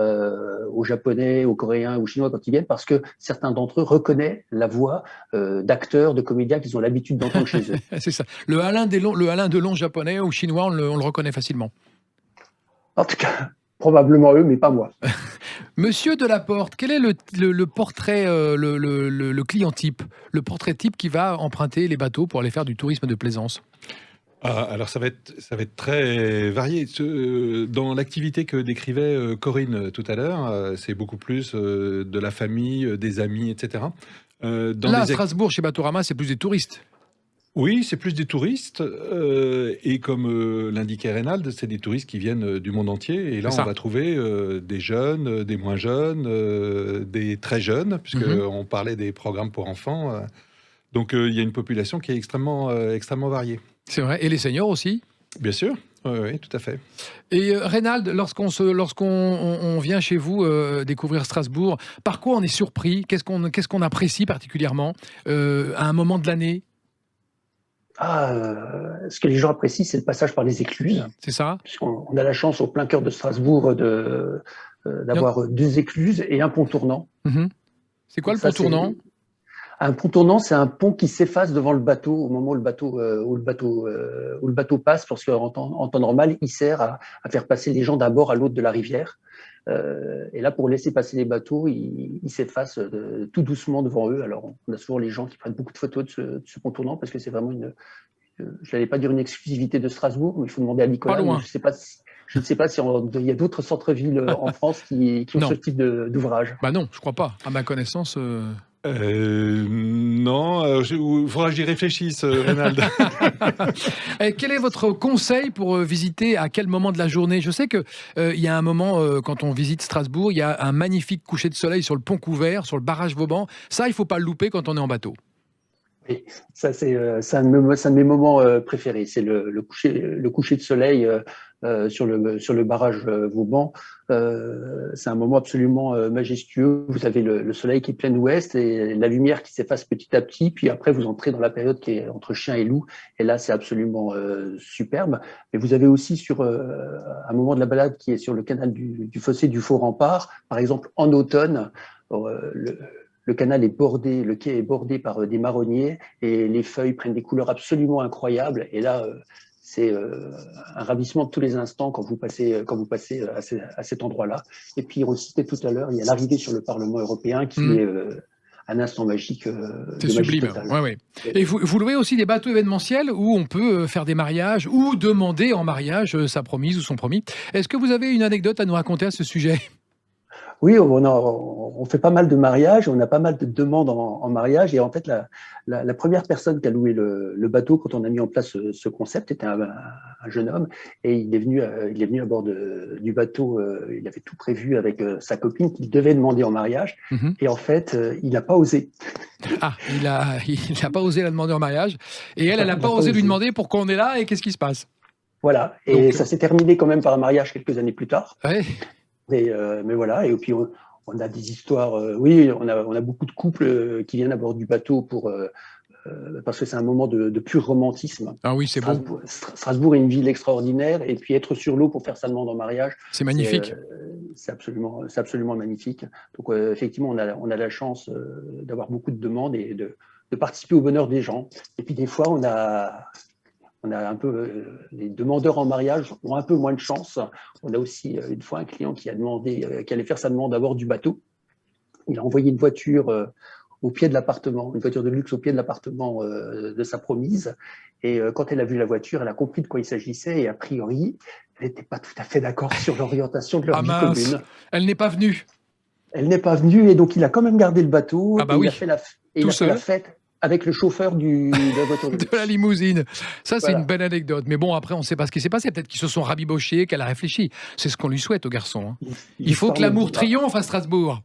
aux Japonais, aux Coréens, aux Chinois quand ils viennent parce que certains d'entre eux reconnaissent la voix d'acteurs, de comédiens qu'ils ont l'habitude d'entendre chez eux. C'est ça. Le Alain Delon japonais ou chinois, on le reconnaît facilement. En tout cas, probablement eux, mais pas moi. Monsieur Delaporte, quel est le portrait, le client type, le portrait type qui va emprunter les bateaux pour aller faire du tourisme de plaisance? Alors ça va être très varié. Dans l'activité que décrivait Corinne tout à l'heure, c'est beaucoup plus de la famille, des amis, etc. Là, à Strasbourg, chez Batorama, c'est plus des touristes. Oui, c'est plus des touristes. Et comme l'indiquait Reynald, c'est des touristes qui viennent du monde entier. Et là, on va trouver des jeunes, des moins jeunes, des très jeunes, puisqu'on parlait des programmes pour enfants. Donc, il y a une population qui est extrêmement variée. C'est vrai. Et les seniors aussi? Bien sûr. Oui, tout à fait. Et Reynald, lorsqu'on vient chez vous découvrir Strasbourg, par quoi on est surpris? Qu'est-ce qu'on apprécie particulièrement à un moment de l'année? Ce que les gens apprécient, c'est le passage par les écluses. C'est ça. On a la chance au plein cœur de Strasbourg d'avoir 2 écluses et un pont tournant. C'est quoi le pont tournant? Un pont tournant, c'est un pont qui s'efface devant le bateau au moment où le bateau passe, parce qu'en temps normal, il sert à faire passer les gens d'un bord à l'autre de la rivière. Et là, pour laisser passer les bateaux, il s'efface tout doucement devant eux. Alors, on a souvent les gens qui prennent beaucoup de photos de ce pont tournant parce que c'est vraiment je n'allais pas dire une exclusivité de Strasbourg, mais il faut demander à Nicolas. Je ne sais pas si il y a d'autres centres-villes en France qui ont ce type d'ouvrage. Bah non, je crois pas. À ma connaissance. Non, il faudra que j'y réfléchisse, Reynald. Quel est votre conseil pour visiter à quel moment de la journée? Je sais qu'il y a un moment, quand on visite Strasbourg, il y a un magnifique coucher de soleil sur le pont couvert, sur le barrage Vauban. Ça, il ne faut pas le louper quand on est en bateau. Oui, ça, c'est un de mes moments préférés. C'est le coucher de soleil sur le barrage Vauban. C'est un moment absolument majestueux. Vous avez le soleil qui est plein ouest et la lumière qui s'efface petit à petit. Puis après, vous entrez dans la période qui est entre chien et loup. Et là, c'est absolument superbe. Mais vous avez aussi sur un moment de la balade qui est sur le canal du fossé du Faux-Rempart. Par exemple, en automne, le canal est bordé, le quai est bordé par des marronniers et les feuilles prennent des couleurs absolument incroyables. Et là, c'est un ravissement de tous les instants quand vous passez à cet endroit-là. Et puis, on citait tout à l'heure, il y a l'arrivée sur le Parlement européen qui est un instant magique. C'est sublime. Ouais. Et vous louez aussi des bateaux événementiels où on peut faire des mariages ou demander en mariage sa promise ou son promis. Est-ce que vous avez une anecdote à nous raconter à ce sujet? Oui, on fait pas mal de mariages, on a pas mal de demandes en mariage. Et en fait, la première personne qui a loué le bateau quand on a mis en place ce concept était un jeune homme. Et il est venu à bord du bateau. Il avait tout prévu avec sa copine qu'il devait demander en mariage. Et en fait, il n'a pas osé. Ah, il n'a pas osé la demander en mariage. Et elle n'a pas osé lui demander pourquoi on est là et qu'est-ce qui se passe. Voilà. Et donc, ça s'est terminé quand même par un mariage quelques années plus tard. Ouais. Mais voilà, et puis On a des histoires, oui, on a beaucoup de couples qui viennent à bord du bateau parce que c'est un moment de pur romantisme. Ah oui, c'est beau. Strasbourg est une ville extraordinaire, et puis être sur l'eau pour faire sa demande en mariage, c'est magnifique. C'est absolument magnifique. Donc effectivement, on a la chance d'avoir beaucoup de demandes et de participer au bonheur des gens. Et puis des fois, on a un peu les demandeurs en mariage ont un peu moins de chance. On a aussi une fois un client qui a demandé, qui allait faire sa demande à bord du bateau. Il a envoyé une voiture au pied de l'appartement, une voiture de luxe au pied de l'appartement de sa promise. Et quand elle a vu la voiture, elle a compris de quoi il s'agissait, et a priori, elle n'était pas tout à fait d'accord sur l'orientation de leur vie commune. Elle n'est pas venue. Elle n'est pas venue, et donc il a quand même gardé le bateau. Ah bah et oui. Il a fait la fête avec le chauffeur de la voiture de luxe. De la limousine. Ça, c'est une belle anecdote. Mais bon, après, on ne sait pas ce qui s'est passé. Peut-être qu'ils se sont rabibochés, qu'elle a réfléchi. C'est ce qu'on lui souhaite au garçon. Hein. Il faut que l'amour triomphe à Strasbourg.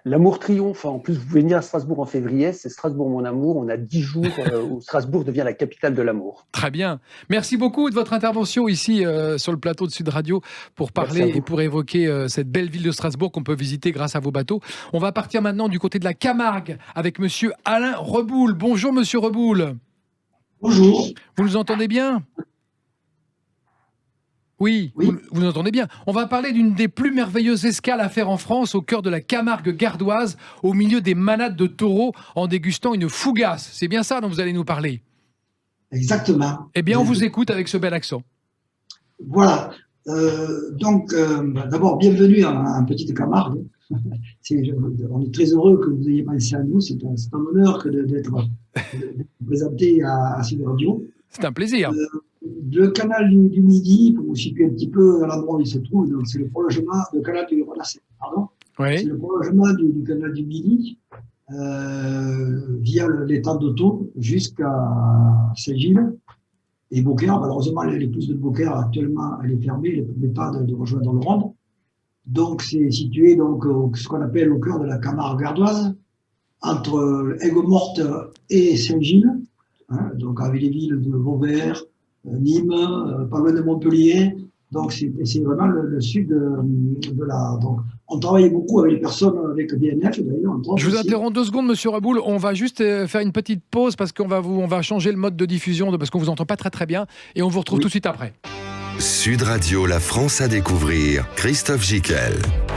L'amour triomphe. En plus, vous pouvez venir à Strasbourg en février. C'est Strasbourg, mon amour. On a 10 jours où Strasbourg devient la capitale de l'amour. Très bien. Merci beaucoup de votre intervention ici sur le plateau de Sud Radio pour parler et pour évoquer cette belle ville de Strasbourg qu'on peut visiter grâce à vos bateaux. On va partir maintenant du côté de la Camargue avec monsieur Alain Reboul. Bonjour monsieur Reboul. Bonjour. Vous nous entendez bien ? Oui. Vous nous entendez bien. On va parler d'une des plus merveilleuses escales à faire en France, au cœur de la Camargue gardoise, au milieu des manades de taureaux, en dégustant une fougasse. C'est bien ça dont vous allez nous parler ? Exactement. Eh bien, on vous écoute avec ce bel accent. Voilà. D'abord, bienvenue à Petite Camargue. On est très heureux que vous ayez pensé à nous. C'est un honneur d'être présenté à Sud Radio. C'est un plaisir. Le canal du Midi, pour vous situer un petit peu à l'endroit où il se trouve, donc c'est le prolongement du canal du Renasset, Oui. C'est le prolongement du canal du Midi via l'étang d'Auto jusqu'à Saint-Gilles et Beaucaire. Malheureusement, l'écluse de Beaucaire actuellement elle est fermée, elle ne permet pas de rejoindre le Rhône. Donc c'est situé ce qu'on appelle au cœur de la Camargue gardoise, entre Aigues-Mortes et Saint-Gilles, donc avec les villes de Vauvert, Nîmes, pas loin de Montpellier. Donc c'est vraiment le sud de la. Donc on travaille beaucoup avec les personnes avec BNF d'ailleurs. Je vous interromps 2 secondes, monsieur Reboul. On va juste faire une petite pause parce qu'on va changer le mode de diffusion parce qu'on vous entend pas très très bien et on vous retrouve tout de suite après. Sud Radio, la France à découvrir. Christophe Gicquel.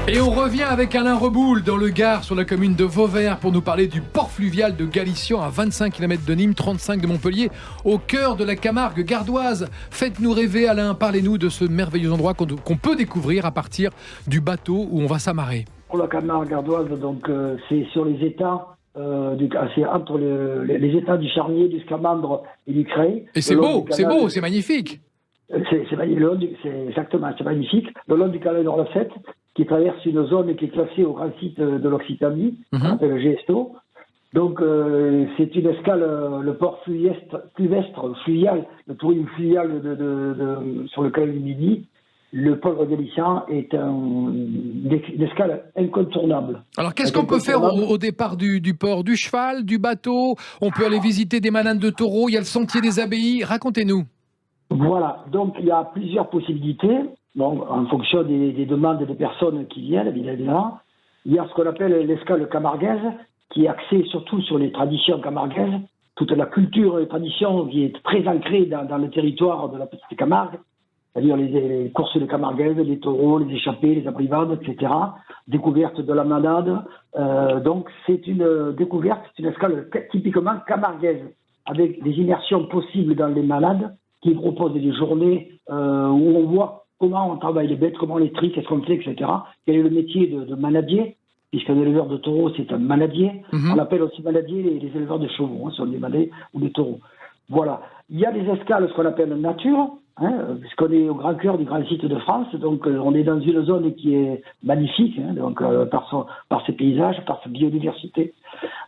Et on revient avec Alain Reboul dans le Gard, sur la commune de Vauvert, pour nous parler du port fluvial de Galician, à 25 km de Nîmes, 35 de Montpellier, au cœur de la Camargue gardoise. Faites-nous rêver, Alain, parlez-nous de ce merveilleux endroit qu'on peut découvrir à partir du bateau où on va s'amarrer. Pour la Camargue gardoise, donc c'est sur les états. C'est entre les états du Charnier, du Scamandre et du Creil. Et c'est beau, c'est magnifique. Exactement, c'est magnifique. Le long du canal de Renasset, qui traverse une zone qui est classée au grand site de l'Occitanie, le GESTO. Donc, c'est une escale, le port fluvial, le tourisme fluvial sur le canal du Midi. Le port de Galician est une escale incontournable. Alors, qu'est-ce qu'on peut faire au départ du port ? Du cheval, du bateau ? On peut aller visiter des manades de taureaux, il y a le sentier des abbayes. Racontez-nous. Voilà, donc il y a plusieurs possibilités, donc, en fonction des demandes des personnes qui viennent, évidemment. Il y a ce qu'on appelle l'escale camarguaise, qui est axée surtout sur les traditions camarguaises, toute la culture et tradition qui est très ancrée dans le territoire de la Petite Camargue, c'est-à-dire les courses de camarguaises, les taureaux, les échappées, les abrivades, etc. Découverte de la manade. Donc c'est une découverte, c'est une escale typiquement camarguaise, avec des immersions possibles dans les manades, qui propose des journées où on voit comment on travaille les bêtes, comment on les trie, qu'est-ce qu'on fait, etc. Quel est le métier de manadier, puisqu'un éleveur de taureaux, c'est un manadier. On appelle aussi manadier les éleveurs de chevaux, ce sont des manadiers ou des taureaux. Voilà. Il y a des escales, ce qu'on appelle nature, puisqu'on est au grand cœur du grand site de France, donc on est dans une zone qui est magnifique, donc par ses paysages, par sa biodiversité.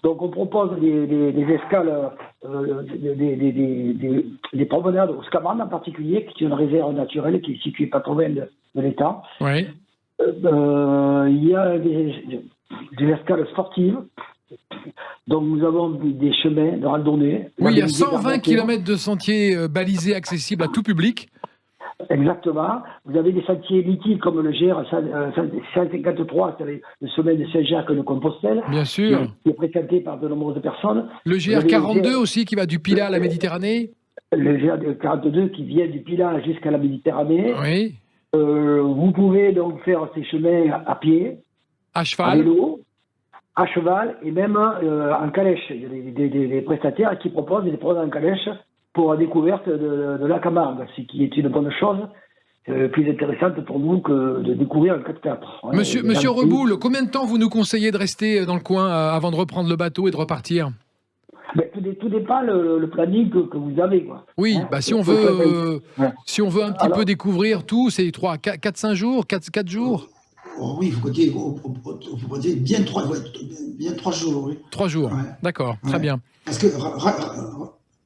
Donc on propose des escales, des promenades au Scamandre en particulier, qui est une réserve naturelle qui est située pas trop loin de l'État. Oui. Il y a des escales sportives. Donc nous avons des chemins de randonnée. Oui, il y a 120 km de sentiers balisés accessibles à tout public. Exactement. Vous avez des sentiers mythiques comme le GR 153, c'est le sommet de Saint-Jacques de Compostelle, Bien sûr. qui est fréquenté par de nombreuses personnes. Le Vous avez GR42 aussi qui va du Pilat à la Méditerranée. le GR 42 qui vient du Pilat jusqu'à la Méditerranée. Oui. Vous pouvez donc faire ces chemins à pied, À à cheval. vélo, à cheval et même en calèche. Il y a des prestataires qui proposent des programmes en calèche pour la découverte de la Camargue, ce qui est une bonne chose, plus intéressante pour nous que de découvrir un 4x4. Monsieur Reboul, combien de temps vous nous conseillez de rester dans le coin avant de reprendre le bateau et de repartir? Tout dépend le planning que vous avez, quoi. Oui, Hein, si on veut un petit peu découvrir tout, c'est 4-5 jours, 4 jours? Oh oui, il faut compter bien 3 jours. Oui. 3 jours, Ouais. d'accord, très Ouais. bien. Parce que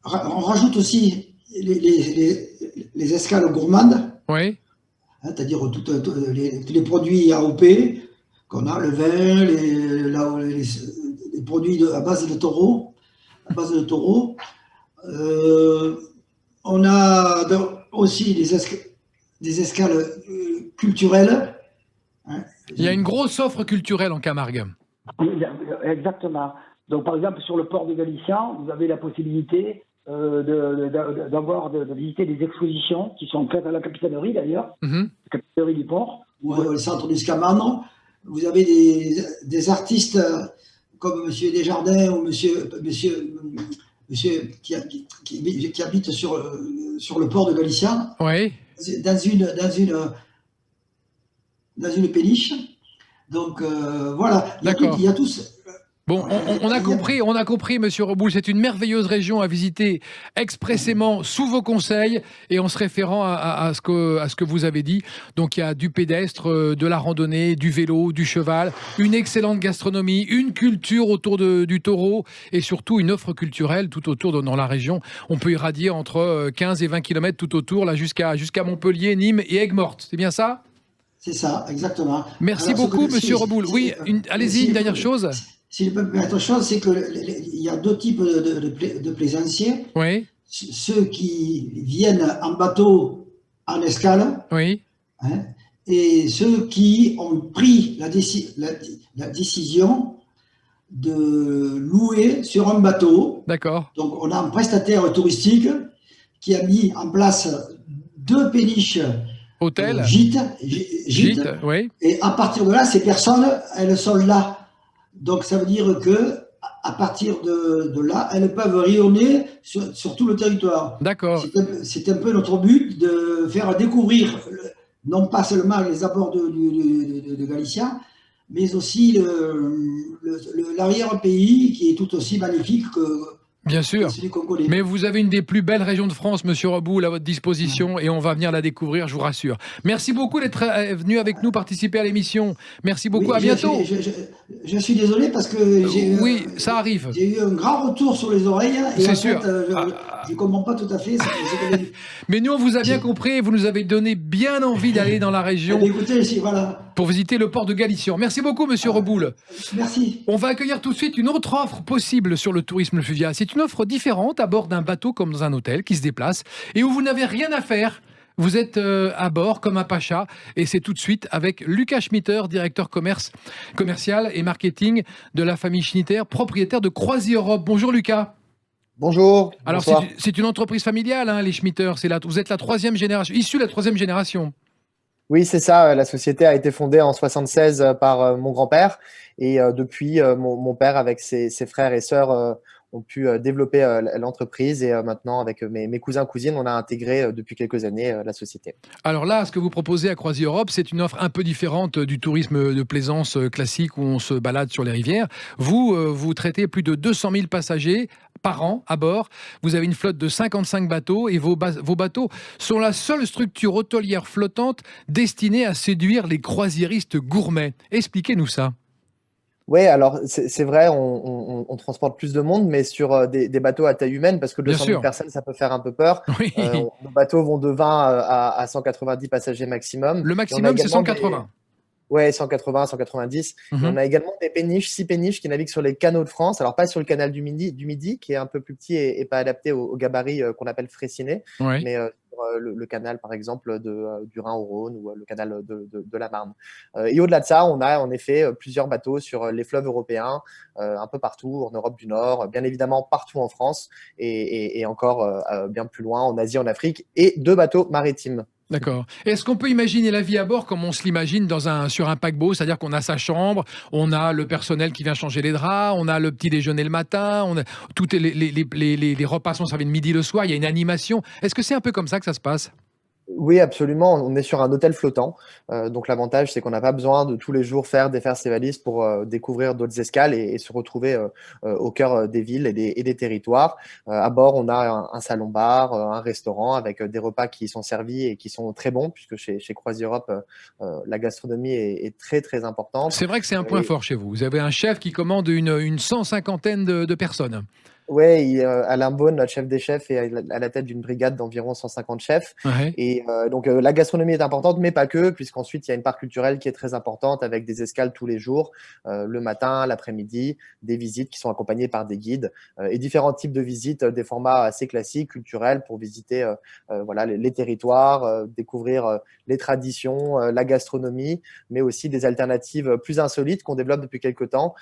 on rajoute aussi les escales gourmandes, Oui, hein, c'est-à-dire tous les produits AOP qu'on a, le vin, les produits à base de taureau. On a aussi des escales culturelles. Hein. il y a une grosse offre culturelle en Camargue. Exactement. Donc, par exemple, sur le port de Galician, vous avez la possibilité de visiter des expositions qui sont faites à la capitainerie, d'ailleurs, Mhm. la capitainerie du port. Ou le centre du Scamandre. Vous avez des artistes comme M. Desjardins ou monsieur qui habite sur le port de Galician, Oui. dans une péniche. Donc voilà, D'accord. il y a tous. Bon, on a compris, Monsieur Reboul, c'est une merveilleuse région à visiter expressément sous vos conseils et en se référant à ce que vous avez dit. Donc il y a du pédestre, de la randonnée, du vélo, du cheval, une excellente gastronomie, une culture autour du taureau et surtout une offre culturelle tout autour dans la région. On peut irradier entre 15 et 20 km tout autour, là jusqu'à Montpellier, Nîmes et Aigues-Mortes. C'est bien ça? C'est ça, exactement. Merci beaucoup, Monsieur Reboul. Oui, allez-y, une dernière chose. Si je peux me permettre autre chose, c'est qu'il y a deux types de plaisanciers. Oui, Ceux qui viennent en bateau en escale, oui, hein, et ceux qui ont pris la décision de louer sur un bateau. d'accord. Donc on a un prestataire touristique qui a mis en place 2 péniches Hôtel, gîtes, oui. et à partir de là, ces personnes, elles sont là. Donc ça veut dire que à partir de là, elles peuvent rayonner sur tout le territoire. D'accord. C'est un peu notre but de faire découvrir non pas seulement les abords de Galicia, mais aussi l'arrière-pays qui est tout aussi magnifique que Bien sûr. celui qu'on connaît. Mais vous avez une des plus belles régions de France, Monsieur Reboul, à votre disposition, et on va venir la découvrir, je vous rassure. Merci beaucoup d'être venu avec nous participer à l'émission. Merci beaucoup, Oui, à bientôt. Je suis désolé parce que oui, ça arrive. J'ai eu un grand retour sur les oreilles. Et C'est en sûr. fait, je ne comprends pas tout à fait. Mais nous, on vous a bien compris et vous nous avez donné bien envie d'aller dans la région Écoutez, voilà. pour visiter le port de Galician. Merci beaucoup, Monsieur Reboul. Merci. On va accueillir tout de suite une autre offre possible sur le tourisme fluvial. C'est une offre différente à bord d'un bateau comme dans un hôtel qui se déplace et où vous n'avez rien à faire. Vous êtes à bord comme un pacha et c'est tout de suite avec Lucas Schmitter, directeur commercial et marketing de la famille Schnitter, propriétaire de CroisiEurope. Bonjour Lucas. Bonjour. Alors c'est une entreprise familiale, hein, les Schmitter. Vous êtes la 3e génération, issue de la 3e génération. Oui, c'est ça. La société a été fondée en 76 par mon grand-père et depuis, mon père avec ses frères et sœurs ont pu développer l'entreprise et maintenant avec mes cousins cousines, on a intégré depuis quelques années la société. Alors là, ce que vous proposez à CroisiEurope, c'est une offre un peu différente du tourisme de plaisance classique où on se balade sur les rivières. Vous traitez plus de 200 000 passagers par an à bord. Vous avez une flotte de 55 bateaux et vos bateaux sont la seule structure hôtelière flottante destinée à séduire les croisiéristes gourmets. Expliquez-nous ça. Oui, alors c'est vrai, on transporte plus de monde, mais sur des bateaux à taille humaine, parce que 200 000 personnes, ça peut faire un peu peur. Oui. Nos bateaux vont de 20 à 190 passagers maximum. Le maximum, c'est 180. Oui, 180, 190. On a également des péniches, 6 péniches qui naviguent sur les canaux de France. Alors, pas sur le canal du Midi qui est un peu plus petit et pas adapté au gabarit qu'on appelle Fraissinet, mais le canal, par exemple, du Rhin au Rhône ou le canal de la Marne. Et au-delà de ça, on a en effet plusieurs bateaux sur les fleuves européens, un peu partout en Europe du Nord, bien évidemment partout en France et encore bien plus loin en Asie, en Afrique, et 2 bateaux maritimes. D'accord. Est-ce qu'on peut imaginer la vie à bord comme on se l'imagine sur un paquebot, c'est-à-dire qu'on a sa chambre, on a le personnel qui vient changer les draps, on a le petit déjeuner le matin, les repas sont servis le midi, le soir, il y a une animation. Est-ce que c'est un peu comme ça que ça se passe? Oui, absolument. On est sur un hôtel flottant. Donc, l'avantage, c'est qu'on n'a pas besoin de tous les jours défaire ses valises pour découvrir d'autres escales et se retrouver au cœur des villes et des territoires. À bord, on a un salon-bar, un restaurant avec des repas qui sont servis et qui sont très bons, puisque chez CroisiEurope, la gastronomie est très, très importante. C'est vrai que c'est un point fort chez vous. Vous avez un chef qui commande une 150aine de personnes. Oui, Alain Beaune, notre chef des chefs, est à la tête d'une brigade d'environ 150 chefs. Ouais. Et donc, la gastronomie est importante, mais pas que, puisqu'ensuite, il y a une part culturelle qui est très importante avec des escales tous les jours, le matin, l'après-midi, des visites qui sont accompagnées par des guides et différents types de visites, des formats assez classiques, culturels, pour visiter voilà, les territoires, découvrir les traditions, la gastronomie, mais aussi des alternatives plus insolites qu'on développe depuis quelques temps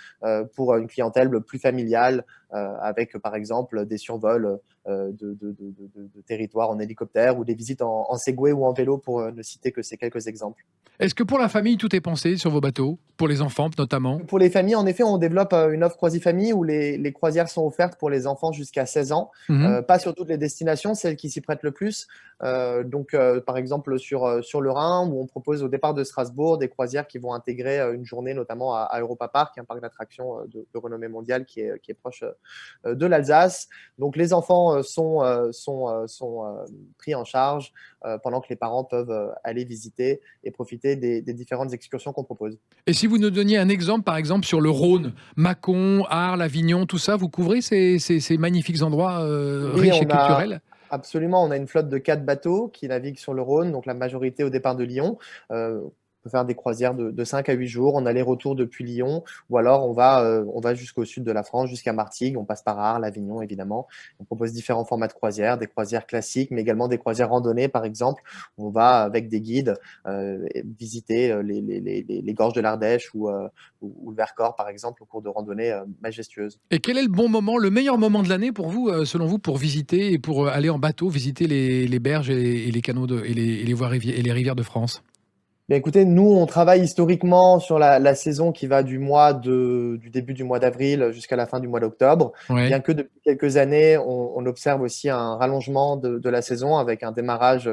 pour une clientèle plus familiale, avec par exemple des survols de territoires en hélicoptère ou des visites en Segway ou en vélo, pour ne citer que ces quelques exemples. Est-ce que pour la famille, tout est pensé sur vos bateaux? Pour les enfants notamment? Pour les familles, en effet, on développe une offre Croisifamille où les croisières sont offertes pour les enfants jusqu'à 16 ans. Pas sur toutes les destinations, celles qui s'y prêtent le plus. Donc, par exemple, sur le Rhin, où on propose au départ de Strasbourg des croisières qui vont intégrer une journée, notamment à Europa Park, un parc d'attractions de renommée mondiale qui est proche de l'Alsace. Donc, les enfants sont pris en charge pendant que les parents peuvent aller visiter et profiter des différentes excursions qu'on propose. Et si vous nous donniez un exemple, par exemple, sur le Rhône, Mâcon, Arles, Avignon, tout ça, vous couvrez ces magnifiques endroits riches et culturels? Absolument, on a une flotte de 4 bateaux qui naviguent sur le Rhône, donc la majorité au départ de Lyon. On peut faire des croisières de 5 à 8 jours en aller-retour depuis Lyon, ou alors on va jusqu'au sud de la France, jusqu'à Martigues, on passe par Arles, Avignon évidemment. On propose différents formats de croisières, des croisières classiques, mais également des croisières randonnées par exemple. On va avec des guides visiter les gorges de l'Ardèche ou le Vercors par exemple, au cours de randonnées majestueuses. Et quel est le bon moment, le meilleur moment de l'année pour vous, selon vous, pour visiter et pour aller en bateau, visiter les berges et les canaux et les voies et les rivières de France? Bien, écoutez, nous, on travaille historiquement sur la saison qui va du début du mois d'avril jusqu'à la fin du mois d'octobre. Ouais. Bien que depuis quelques années, on observe aussi un rallongement de la saison avec un démarrage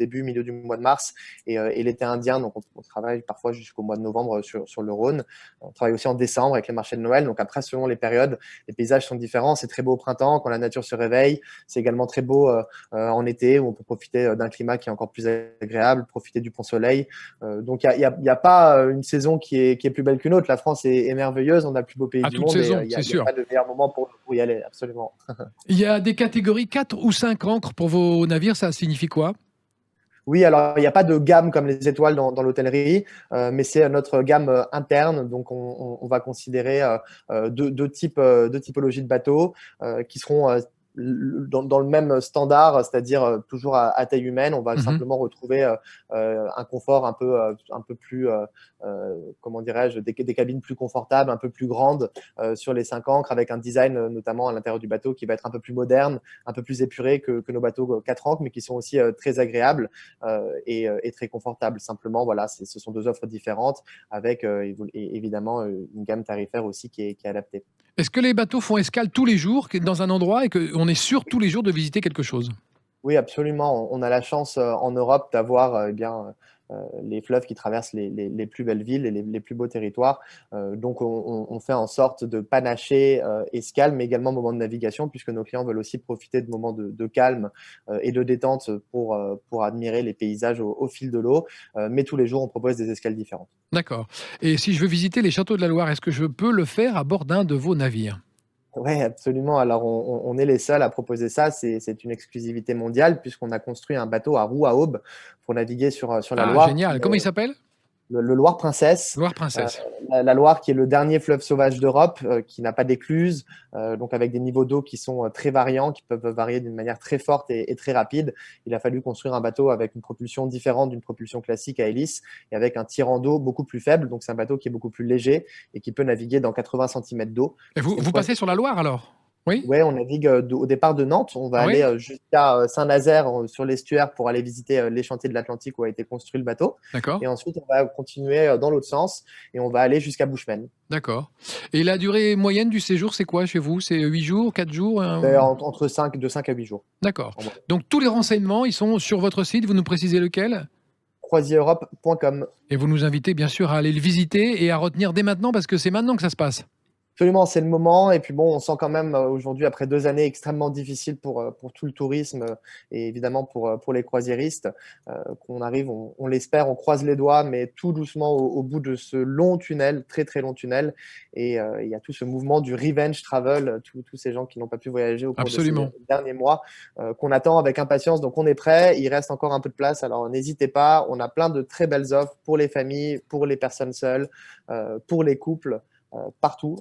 milieu du mois de mars et l'été indien. Donc, on travaille parfois jusqu'au mois de novembre sur le Rhône. On travaille aussi en décembre avec les marchés de Noël. Donc, après, selon les périodes, les paysages sont différents. C'est très beau au printemps quand la nature se réveille. C'est également très beau en été où on peut profiter d'un climat qui est encore plus agréable, profiter du soleil. Donc, il n'y a pas une saison qui est plus belle qu'une autre. La France est merveilleuse, on a le plus beau pays du monde. Saison, il n'y a pas de meilleur moment pour y aller, absolument. Il y a des catégories 4 ou 5 ancres pour vos navires, ça signifie quoi? Oui, alors il n'y a pas de gamme comme les étoiles dans l'hôtellerie, mais c'est notre gamme interne. Donc, on va considérer deux typologies de bateaux qui seront dans le même standard, c'est-à-dire toujours à taille humaine. On va simplement retrouver un confort un peu plus, comment dirais-je, des cabines plus confortables, un peu plus grandes sur les 5 ancres, avec un design notamment à l'intérieur du bateau qui va être un peu plus moderne, un peu plus épuré que nos bateaux 4 ancres, mais qui sont aussi très agréables et très confortables. Simplement, voilà, ce sont 2 offres différentes avec évidemment une gamme tarifaire aussi qui est adaptée. Est-ce que les bateaux font escale tous les jours dans un endroit et qu'on est sûr tous les jours de visiter quelque chose? Oui, absolument. On a la chance en Europe d'avoir les fleuves qui traversent les plus belles villes et les plus beaux territoires. Donc, on fait en sorte de panacher escale, mais également moments de navigation, puisque nos clients veulent aussi profiter de moments de calme et de détente pour admirer les paysages au fil de l'eau. Mais tous les jours, on propose des escales différentes. D'accord. Et si je veux visiter les châteaux de la Loire, est-ce que je peux le faire à bord d'un de vos navires? Oui, absolument. Alors, on est les seuls à proposer ça. C'est une exclusivité mondiale puisqu'on a construit un bateau à roue à aube pour naviguer sur la Loire. Génial. Comment il s'appelle? le Loire-Princesse. Loire-Princesse. La Loire qui est le dernier fleuve sauvage d'Europe, qui n'a pas d'écluse, donc avec des niveaux d'eau qui sont très variants, qui peuvent varier d'une manière très forte et très rapide. Il a fallu construire un bateau avec une propulsion différente d'une propulsion classique à hélice et avec un tirant d'eau beaucoup plus faible. Donc c'est un bateau qui est beaucoup plus léger et qui peut naviguer dans 80 cm d'eau. Et vous passez sur la Loire alors? Oui. Ouais, on navigue au départ de Nantes. On va aller jusqu'à Saint-Nazaire sur l'estuaire pour aller visiter les chantiers de l'Atlantique où a été construit le bateau. D'accord. Et ensuite, on va continuer dans l'autre sens et on va aller jusqu'à Bushman. D'accord. Et la durée moyenne du séjour, c'est quoi chez vous? C'est 8 jours, 4 jours? Entre 5 à 8 jours. D'accord. Donc tous les renseignements, ils sont sur votre site. Vous nous précisez lequel? croisiereurope.com. Et vous nous invitez bien sûr à aller le visiter et à retenir dès maintenant parce que c'est maintenant que ça se passe. Absolument, c'est le moment. Et puis bon, on sent quand même aujourd'hui, après 2 années extrêmement difficiles pour tout le tourisme et évidemment pour les croisiéristes, qu'on arrive, on l'espère, on croise les doigts, mais tout doucement au bout de ce long tunnel, très très long tunnel. Et il y a tout ce mouvement du revenge travel, tous ces gens qui n'ont pas pu voyager au cours de ces derniers mois, qu'on attend avec impatience. Donc on est prêt, il reste encore un peu de place. Alors n'hésitez pas, on a plein de très belles offres pour les familles, pour les personnes seules, pour les couples. Partout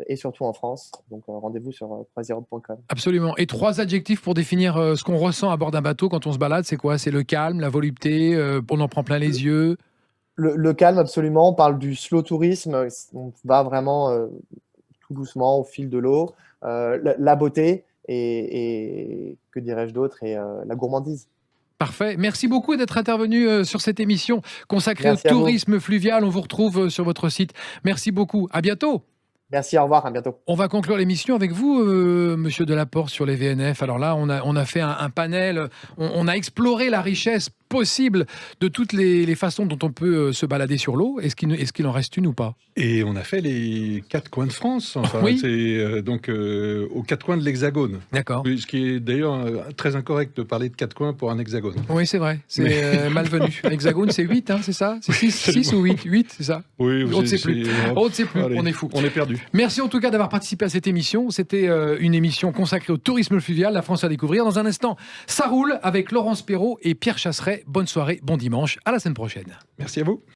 et surtout en France. Donc rendez-vous sur croisiereurope.com. Absolument. Et 3 adjectifs pour définir ce qu'on ressent à bord d'un bateau quand on se balade, c'est quoi? C'est le calme, la volupté, on en prend plein les yeux. Le calme, absolument. On parle du slow tourisme. On va vraiment tout doucement au fil de l'eau. La beauté et que dirais-je d'autre, et la gourmandise. Parfait. Merci beaucoup d'être intervenu sur cette émission consacrée au tourisme fluvial. On vous retrouve sur votre site. Merci beaucoup. À bientôt. Merci, au revoir, à bientôt. On va conclure l'émission avec vous, Monsieur Delaporte, sur les VNF. Alors là, on a fait un panel, on a exploré la richesse possible de toutes les façons dont on peut se balader sur l'eau. Est-ce qu'il en reste une ou pas? Et on a fait les 4 coins de France, enfin, oui. C'est donc aux 4 coins de l'Hexagone. D'accord. Ce qui est d'ailleurs très incorrect de parler de 4 coins pour un hexagone. Oui, c'est vrai, c'est malvenu. L'Hexagone, c'est 8, hein, c'est ça? C'est 6 ou 8? 8, c'est ça? Oui, on ne sait plus. On ne sait plus, allez, on est fou. On est perdu. Merci en tout cas d'avoir participé à cette émission. C'était une émission consacrée au tourisme fluvial, la France à découvrir. Dans un instant, ça roule avec Laurence Perrault et Pierre Chasseret. Bonne soirée, bon dimanche, à la semaine prochaine. Merci à vous.